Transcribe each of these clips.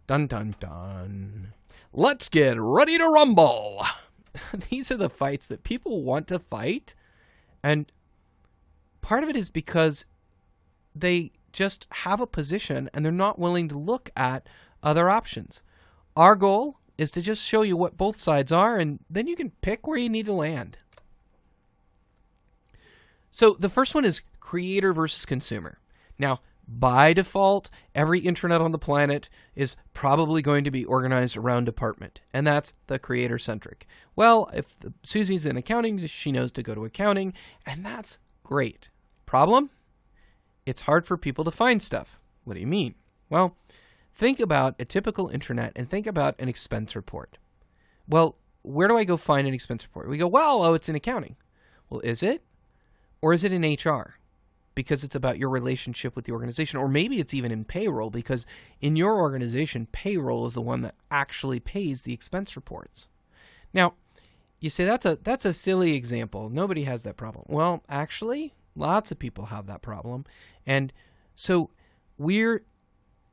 Dun dun dun. Let's get ready to rumble. These are the fights that people want to fight. And part of it is because they just have a position and they're not willing to look at other options. Our goal is to just show you what both sides are, and then you can pick where you need to land. So the first one is creator versus consumer. Now, by default, every intranet on the planet is probably going to be organized around department, and that's the creator-centric. Well, if Susie's in accounting, she knows to go to accounting, and that's great. Problem? It's hard for people to find stuff. What do you mean? Well, think about a typical intranet and think about an expense report. Well, where do I go find an expense report? We go, well, it's in accounting. Well, is it? Or is it in HR? Because it's about your relationship with the organization. Or maybe it's even in payroll, because in your organization, payroll is the one that actually pays the expense reports. Now, you say that's a silly example. Nobody has that problem. Well, actually, lots of people have that problem. And so we're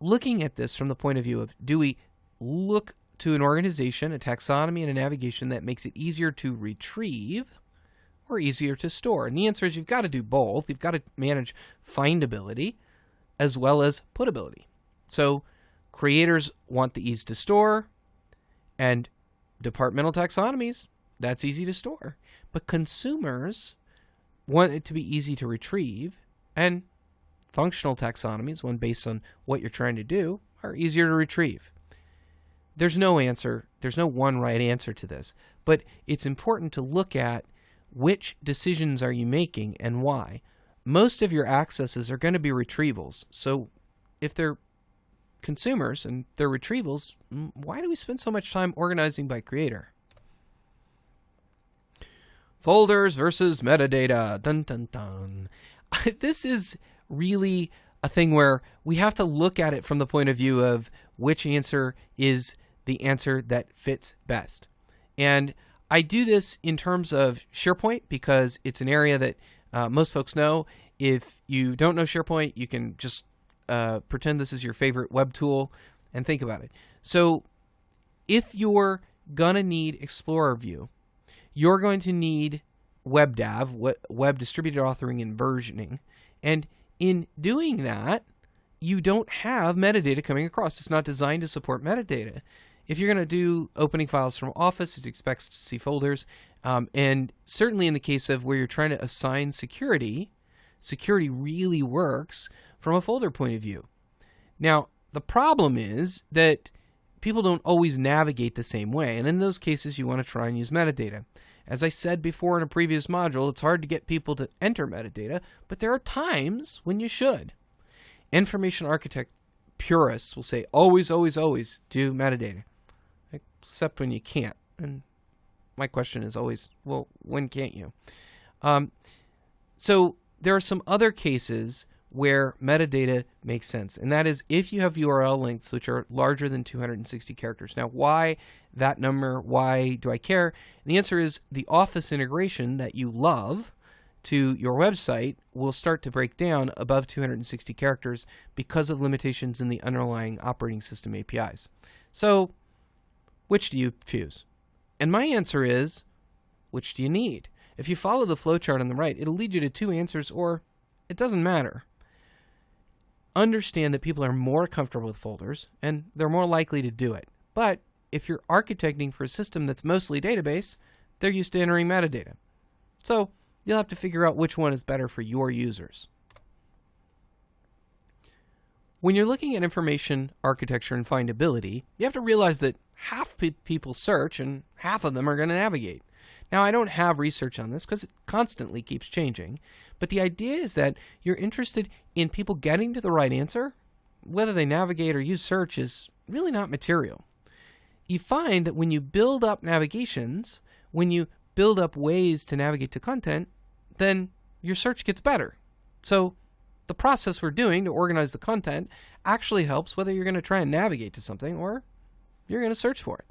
looking at this from the point of view of, do we look to an organization, a taxonomy, and a navigation that makes it easier to retrieve or easier to store? And the answer is you've got to do both. You've got to manage findability as well as putability. So creators want the ease to store, and departmental taxonomies, that's easy to store. But consumers want it to be easy to retrieve, and functional taxonomies, one based on what you're trying to do, are easier to retrieve. There's no answer. There's no one right answer to this. But it's important to look at which decisions are you making and why. Most of your accesses are going to be retrievals. So if they're consumers and they're retrievals, why do we spend so much time organizing by creator? Folders versus metadata. Dun, dun, dun. This is really a thing where we have to look at it from the point of view of which answer is the answer that fits best. And I do this in terms of SharePoint because it's an area that most folks know. If you don't know SharePoint, you can just pretend this is your favorite web tool and think about it. So if you're going to need Explorer View, you're going to need WebDAV, Web Distributed Authoring and Versioning. And in doing that, you don't have metadata coming across. It's not designed to support metadata. If you're going to do opening files from Office, it expects to see folders. And certainly in the case of where you're trying to assign security, security really works from a folder point of view. Now, the problem is that people don't always navigate the same way. And in those cases, you want to try and use metadata. As I said before in a previous module, it's hard to get people to enter metadata, but there are times when you should. Information architect purists will say, always, always, always do metadata, except when you can't. And my question is always, well, when can't you? So there are some other cases where metadata makes sense, and that is if you have URL lengths which are larger than 260 characters. Now, why that number? Why do I care? And the answer is the Office integration that you love to your website will start to break down above 260 characters because of limitations in the underlying operating system APIs. So, which do you choose? And my answer is, which do you need? If you follow the flowchart on the right, it'll lead you to two answers, or it doesn't matter. Understand that people are more comfortable with folders, and they're more likely to do it. But if you're architecting for a system that's mostly database, they're used to entering metadata. So you'll have to figure out which one is better for your users. When you're looking at information architecture and findability, you have to realize that half people search and half of them are going to navigate. Now, I don't have research on this because it constantly keeps changing, but the idea is that you're interested in people getting to the right answer. Whether they navigate or use search is really not material. You find that when you build up navigations, when you build up ways to navigate to content, then your search gets better. So the process we're doing to organize the content actually helps whether you're going to try and navigate to something or you're going to search for it.